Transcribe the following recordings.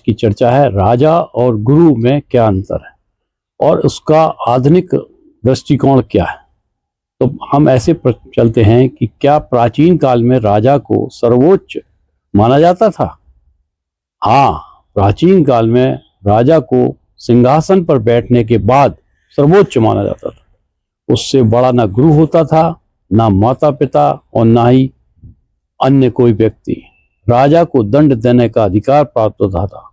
आज की चर्चा है राजा और गुरु में क्या अंतर है और उसका आधुनिक दृष्टिकोण क्या है। तो हम ऐसे चलते हैं कि क्या प्राचीन काल में राजा को सर्वोच्च माना जाता था? हाँ, प्राचीन काल में राजा को सिंहासन पर बैठने के बाद सर्वोच्च माना जाता था। उससे बड़ा ना गुरु होता था, ना माता पिता और ना ही अन्य कोई व्यक्ति। राजा को दंड देने का अधिकार प्राप्त होता था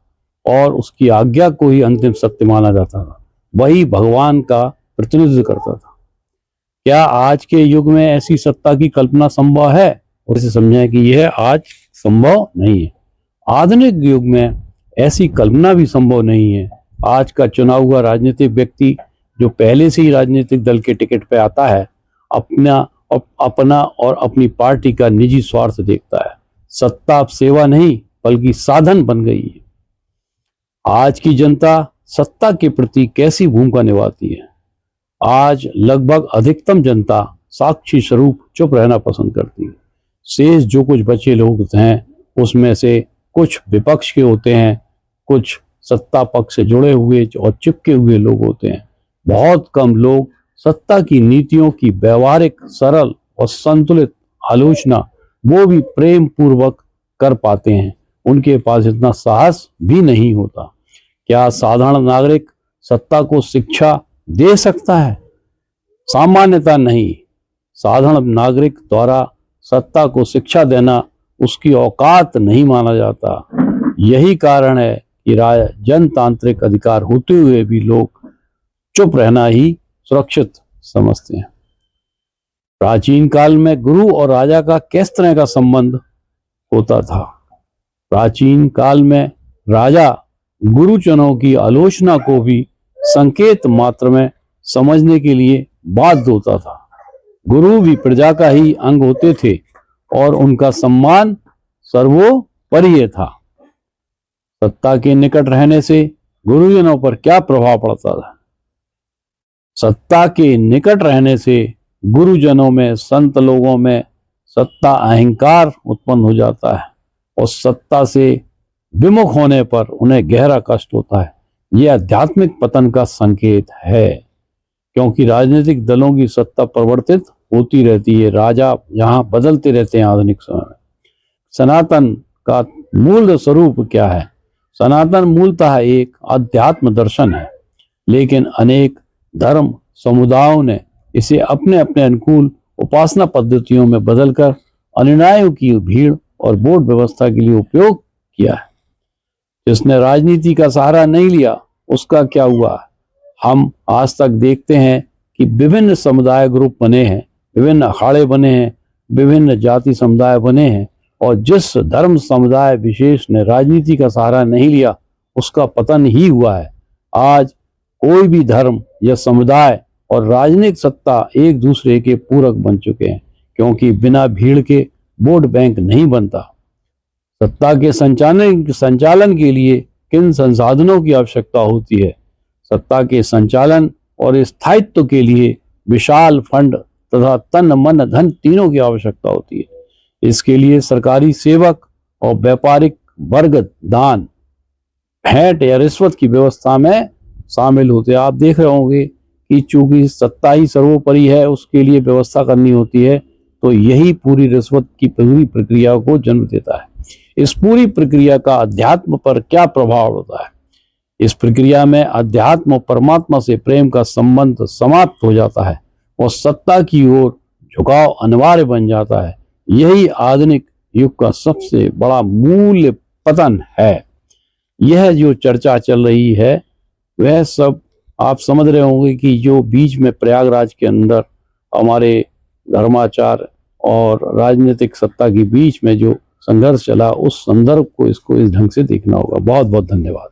और उसकी आज्ञा को ही अंतिम सत्य माना जाता था। वही भगवान का प्रतिनिधित्व करता था। क्या आज के युग में ऐसी सत्ता की कल्पना संभव है? और इसे समझें कि यह आज संभव नहीं है। आधुनिक युग में ऐसी कल्पना भी संभव नहीं है। आज का चुना हुआ राजनीतिक व्यक्ति जो पहले से ही राजनीतिक दल के टिकट पे आता है, अपना और अपनी पार्टी का निजी स्वार्थ देखता है। सत्ता अब सेवा नहीं बल्कि साधन बन गई है। आज की जनता सत्ता के प्रति कैसी भूमिका निभाती है? आज लगभग अधिकतम जनता साक्षी स्वरूप चुप रहना पसंद करती है। शेष जो कुछ बचे लोग हैं उसमें से कुछ विपक्ष के होते हैं, कुछ सत्ता पक्ष से जुड़े हुए और चिपके हुए लोग होते हैं। बहुत कम लोग सत्ता की नीतियों की व्यवहारिक, सरल और संतुलित आलोचना वो भी प्रेम पूर्वक कर पाते हैं। उनके पास इतना साहस भी नहीं होता। क्या साधारण नागरिक सत्ता को शिक्षा दे सकता है? सामान्यता नहीं। साधारण नागरिक द्वारा सत्ता को शिक्षा देना उसकी औकात नहीं माना जाता। यही कारण है कि जनतांत्रिक अधिकार होते हुए भी लोग चुप रहना ही सुरक्षित समझते हैं। प्राचीन काल में गुरु और राजा का किस तरह का संबंध होता था? प्राचीन काल में राजा गुरुजनों की आलोचना को भी संकेत मात्र में समझने के लिए बाध्य होता था। गुरु भी प्रजा का ही अंग होते थे और उनका सम्मान सर्वोपरि था। सत्ता के निकट रहने से गुरुजनों पर क्या प्रभाव पड़ता था? सत्ता के निकट रहने से गुरुजनों में, संत लोगों में सत्ता अहंकार उत्पन्न हो जाता है और सत्ता से विमुख होने पर उन्हें गहरा कष्ट होता है। यह आध्यात्मिक पतन का संकेत है, क्योंकि राजनीतिक दलों की सत्ता परिवर्तित होती रहती है। राजा यहाँ बदलते रहते हैं आधुनिक समय में। सनातन का मूल स्वरूप क्या है? सनातन मूलतः एक अध्यात्म दर्शन है, लेकिन अनेक धर्म समुदायों ने इसे अपने अपने अनुकूल उपासना पद्धतियों में बदलकर अनुयायियों की भीड़ और वोट व्यवस्था के लिए उपयोग किया है। जिसने राजनीति का सहारा नहीं लिया उसका क्या हुआ? हम आज तक देखते हैं कि विभिन्न समुदाय ग्रुप बने हैं, विभिन्न अखाड़े बने हैं, विभिन्न जाति समुदाय बने हैं, और जिस धर्म समुदाय विशेष ने राजनीति का सहारा नहीं लिया उसका पतन ही हुआ है। आज कोई भी धर्म या समुदाय और राजनीतिक सत्ता एक दूसरे के पूरक बन चुके हैं, क्योंकि बिना भीड़ के वोट बैंक नहीं बनता। सत्ता के संचालन के लिए किन संसाधनों की आवश्यकता होती है? सत्ता के संचालन और स्थायित्व के लिए विशाल फंड तथा तन मन धन तीनों की आवश्यकता होती है। इसके लिए सरकारी सेवक और व्यापारिक वर्ग दान, भेंट या रिश्वत की व्यवस्था में शामिल होते हैं। आप देख रहे होंगे कि चूंकि सत्ता ही सर्वोपरि है, उसके लिए व्यवस्था करनी होती है, तो यही पूरी रिश्वत की पूरी प्रक्रिया को जन्म देता है। इस पूरी प्रक्रिया का अध्यात्म पर क्या प्रभाव होता है? इस प्रक्रिया में अध्यात्म और परमात्मा से प्रेम का संबंध समाप्त हो जाता है और सत्ता की ओर झुकाव अनिवार्य बन जाता है। यही आधुनिक युग का सबसे बड़ा मूल्य पतन है। यह जो चर्चा चल रही है वह सब आप समझ रहे होंगे कि जो बीच में प्रयागराज के अंदर हमारे धर्माचार और राजनीतिक सत्ता के बीच में जो संघर्ष चला, उस संदर्भ को इसको इस ढंग से देखना होगा। बहुत बहुत धन्यवाद।